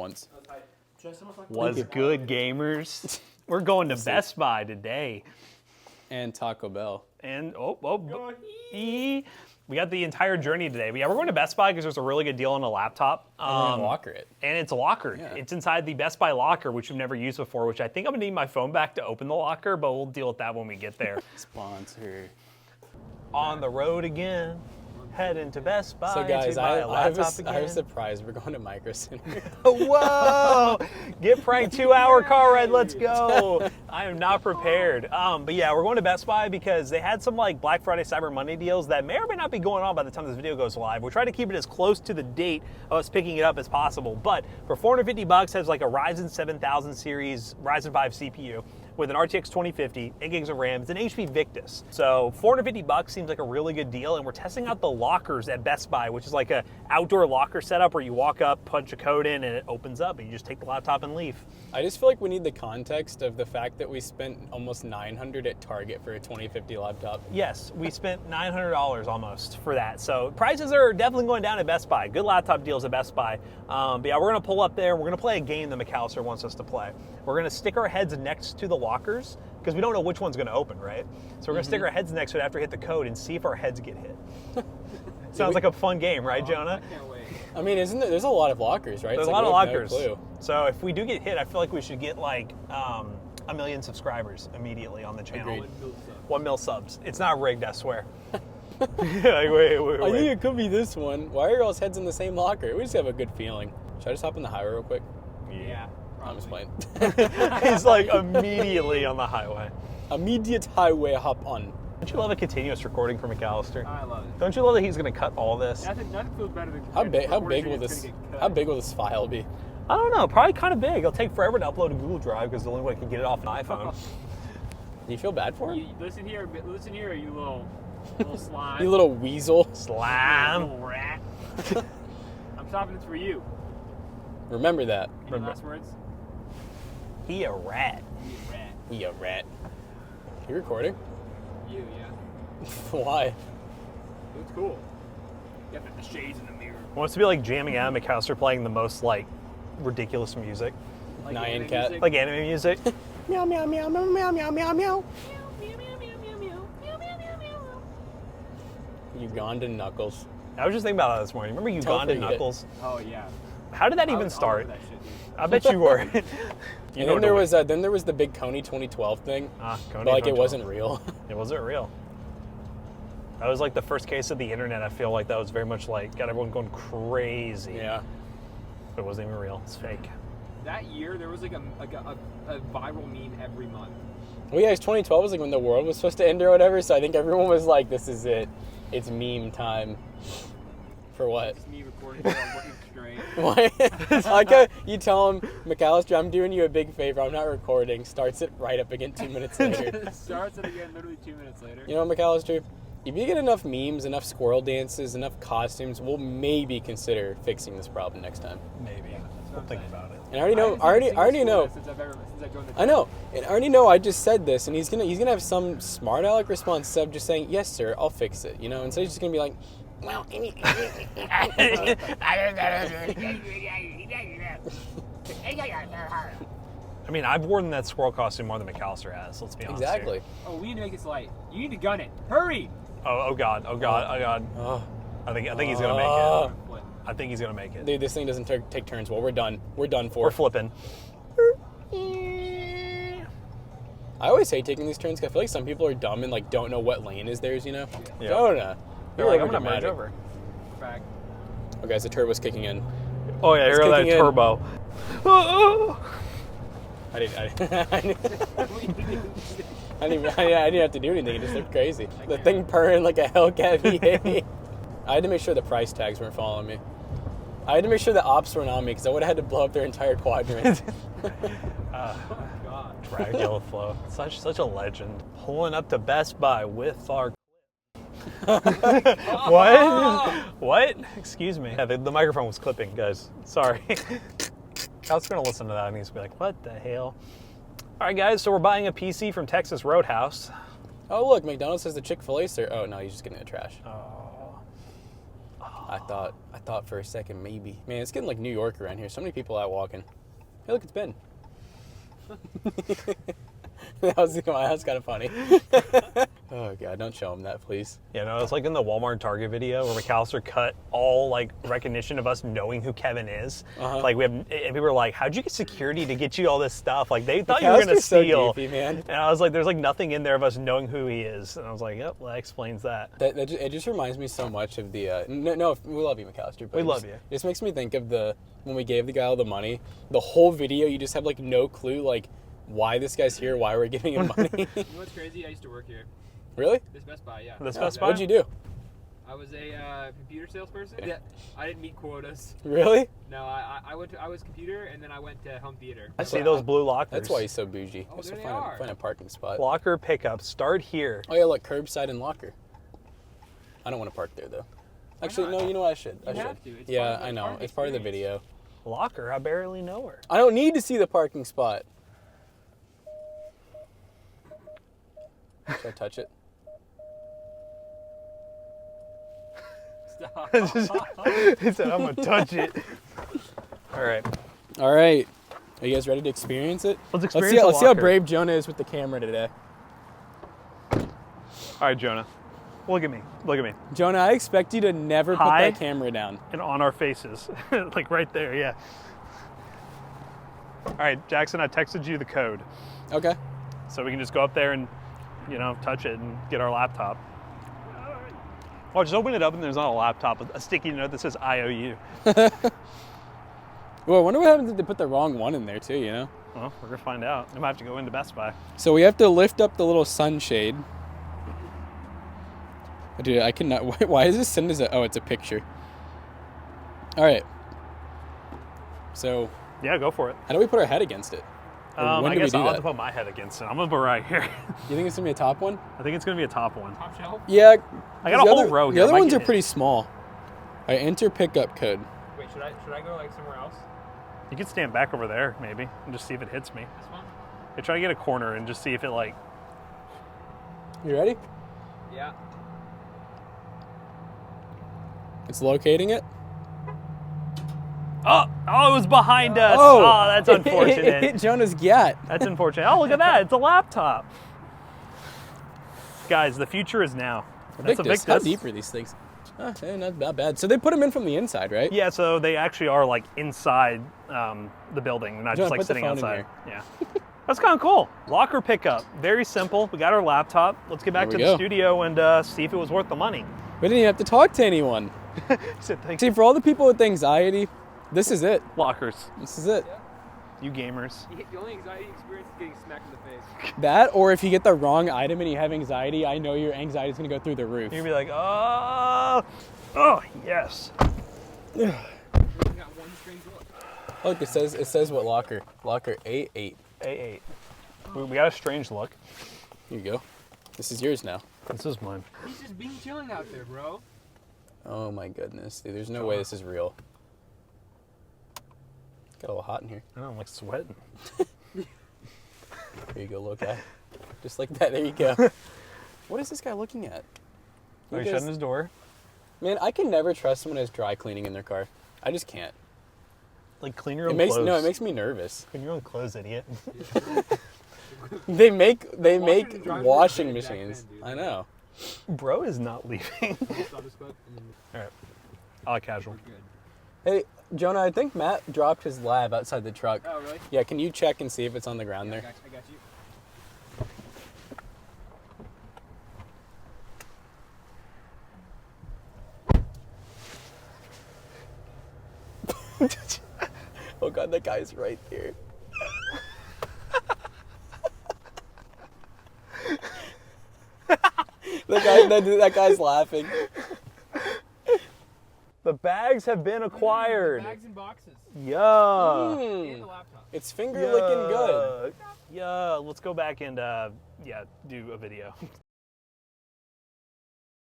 once. Was good, gamers. We're going to Best Buy today. And Taco Bell. And, we got the entire journey today. But yeah, we're going to Best Buy because there's a really good deal on a laptop. And we're going to locker it. And it's a locker. Yeah. It's inside the Best Buy locker, which we've never used before, which I think I'm going to need my phone back to open the locker, but we'll deal with that when we get there. Sponsor. On the road again. Heading to Best Buy. So guys, to I buy a laptop have a surprise. We're going to Micro Center. Whoa! Get pranked, 2-hour car ride, let's go. I am not prepared. But yeah, we're going to Best Buy because they had some like Black Friday, Cyber Monday deals that may or may not be going on by the time this video goes live. We're trying to keep it as close to the date of us picking it up as possible. But for $450, has like a Ryzen 7000 series, Ryzen 5 CPU with an RTX 2050, 8 gigs of RAM, it's an HP Victus. So $450 seems like a really good deal, and we're testing out the lockers at Best Buy, which is like a outdoor locker setup where you walk up, punch a code in, and it opens up, and you just take the laptop and leave. I just feel like we need the context of the fact that we spent almost $900 at Target for a 2050 laptop. Yes, we spent $900 almost for that. So prices are definitely going down at Best Buy. Good laptop deals at Best Buy. But yeah, we're gonna pull up there. We're gonna play a game that McAllister wants us to play. We're gonna stick our heads next to the lockers because we don't know which one's gonna open, right? So we're gonna stick our heads next to it after we hit the code and see if our heads get hit. Sounds like a fun game, right, Jonah? I can't wait. I mean, there's a lot of lockers, right? There's It's a lot of like we have lockers. no clue. So if we do get hit, I feel like we should get like 1 million subscribers immediately on the channel. Agreed. 1 mil subs. It's not rigged, I swear. Like, wait. I think it could be this one. Why are y'all's heads in the same locker? We just have a good feeling. Should I just hop in the highway real quick? Yeah. I'm just playing. He's like immediately on the highway. Immediate highway hop on. Don't you love a continuous recording from McAllister? I love it. Don't you love that he's going to cut all this? Nothing feels better than How big recording will that's this? gonna get How cut. big will this file be? I don't know. Probably kind of big. It'll take forever to upload to Google Drive because the only way I can get it off an iPhone. Do you feel bad for him? You, listen here, you little slime. You little weasel. You Slam. little rat. I'm stopping this for you. Remember that. Any last words? He a rat. You rat. You rat. You recording? You, yeah. Why? Looks cool. You got the shades in the mirror. Wants to be like jamming out McAllister playing the most like ridiculous music. Like Nyan anime cat. music. Like anime music. Meow meow meow meow meow meow meow meow. Uganda Knuckles. I was just thinking about that this morning. Remember Uganda forget it. Knuckles? Oh yeah. How did that I even was start? that shit, dude. I bet you were. And then there was the big Coney 2012 thing. Coney But like 2012. it wasn't real. It wasn't real. That was like the first case of the internet. I feel like that was very much like got everyone going crazy. Yeah. But it wasn't even real. It's fake. That year there was like a viral meme every month. Well, yeah, 2012 was like when the world was supposed to end or whatever. So I think everyone was like, "This is it. It's meme time." For what? It's me recording while I'm working straight. What? Like you tell him, McAllister, I'm doing you a big favor. I'm not recording. Starts it right up again 2 minutes later. Starts it again literally 2 minutes later. You know, McAllister, if you get enough memes, enough squirrel dances, enough costumes, we'll maybe consider fixing this problem next time. Maybe. We'll think about it. And I already know. Since I joined the I know. And I already know I just said this, and he's gonna have some smart aleck response instead of just saying, "Yes, sir, I'll fix it." You know, instead he's just gonna be like, "Well, I mean, I've worn that squirrel costume more than McAllister has. Let's be honest. exactly." Here. Oh, we need to make this light. You need to gun it. Hurry! Oh God. Oh God. Oh God. Oh, I think he's gonna make Oh. it. I think he's gonna make it. dude, this thing doesn't take turns. Well, we're done. We're done for. We're flipping. I always hate taking these turns because I feel like some people are dumb and like don't know what lane is theirs. You know? Yeah. Jonah, They're like, I'm gonna merge over. Back. Okay, guys, the turbo's kicking in. Oh yeah, It's hear that kicking in. turbo. Oh. I didn't have to do anything. It just looked crazy. The thing purring like a Hellcat V8. I had to make sure the price tags weren't following me. I had to make sure the ops weren't on me because I would have had to blow up their entire quadrant. Oh God. Dragula Flow. Such a legend. Pulling up to Best Buy with our What? What? Excuse me. Yeah, the microphone was clipping, guys. Sorry. I was going to listen to that and he's be like, what the hell? All right, guys, so we're buying a PC from Texas Roadhouse. Oh, look, McDonald's has the Chick-fil-A, sir. Oh, no, he's just getting the trash. Oh, I thought for a second maybe. Man, it's getting like New York around here. So many people out walking. Hey, look, it's Ben. that was kind of funny. Oh God, don't show him that, please. Yeah, no, it's like in the Walmart Target video where McAllister cut all like recognition of us knowing who Kevin is. Like and people were like, "How'd you get security to get you all this stuff?" Like they thought you were gonna steal. So goofy, man. And I was like, "There's like nothing in there of us knowing who he is." And I was like, "Yep, well, that explains that." It just reminds me so much of the. No, we love you, McAllister. But We love you. It just makes me think of when we gave the guy all the money. The whole video, you just have like no clue like why this guy's here, why we're giving him money. You know what's crazy? I used to work here. Really? This Best Buy, yeah. This Best Buy? What'd you do? I was a computer salesperson. Yeah, I didn't meet quotas. Really? No, I was computer, and then I went to home theater. I see those blue lockers. That's why he's so bougie. Oh, Just there to they are. find a parking spot. Locker pickup. Start here. Oh yeah, look, curbside and locker. I don't want to park there though. Actually, not? no. You know what? I should. You have to. It's Yeah, part of I know. part of the It's part of the experience. video. Locker. I barely know her. I don't need to see the parking spot. Should I touch it? Stop. He said, "I'm gonna touch it." All right. All right. Are you guys ready to experience it? Let's experience Let's the see how locker. brave Jonah is with the camera today. All right, Jonah. Look at me. Look at me. Jonah, I expect you to never put Hi. that camera down. And on our faces. Like right there, yeah. All right, Jackson, I texted you the code. Okay. So we can just go up there and, touch it and get our laptop. Well, just open it up and there's not a laptop, a sticky note that says IOU. Well, I wonder what happens if they put the wrong one in there too, you know? Well, we're gonna find out. I might have to go into Best Buy. So we have to lift up the little sunshade. Dude, I cannot. Why is this send as a? Oh, it's a picture. All right. So Yeah, go for it. how do we put our head against it? Or when I do we guess do I'll have that? to put my head against it. I'm gonna put right here. You think it's gonna be a top one? I think it's gonna be a top one. Top shelf? Yeah. I got a whole row The here. I other might ones get are hit. pretty small. All right, enter pickup code. Wait, should I go like somewhere else? You could stand back over there, maybe, and just see if it hits me. This one? I try to get a corner and just see if it like. You ready? Yeah. It's locating it. Oh, it was behind us. Oh, That's It unfortunate. hit Jonah's gat. That's unfortunate. Oh, look at that. It's a laptop. Guys, the future is now. That's Victus. How deep are these things? Not bad. So they put them in from the inside, right? Yeah, so they actually are like inside the building. They're not John, just like put the sitting phone in outside. Yeah. That's kind of cool. Locker pickup. Very simple. We got our laptop. Let's get back to There we the go. studio and see if it was worth the money. We didn't even have to talk to anyone. So thanks. See, for all the people with anxiety, this is it. Lockers. This is it. You gamers. The only anxiety experience is getting smacked in the face. That, or if you get the wrong item and you have anxiety, I know your anxiety is going to go through the roof. You're going to be like, oh, yes. We only got one strange look. Look, it says what locker. Locker A8. A8. We got a strange look. Here you go. This is yours now. This is mine. He's just being chilling out there, bro. Oh my goodness. Dude, there's no way this is real. Got a little hot in here. I don't like sweating. Here you go, little guy. Just like that. There you go. What is this guy looking at? Are you shutting his door? Man, I can never trust someone who has dry cleaning in their car. I just can't. Like clean your It own makes clothes. no, it makes me nervous. Clean your own clothes, idiot. They make Watching the drive washing was back machines. then, dude. I know. Bro is not leaving. Stethoscope, and then All right. I like casual. we're good. Hey, Jonah, I think Matt dropped his lab outside the truck. Oh, really? Yeah, can you check and see if it's on the ground I there? got you. Oh god, that guy's right there. that guy's laughing. The bags have been acquired. Bags and boxes. Yeah. And the laptop. It's finger licking good. Yeah. Let's go back and do a video.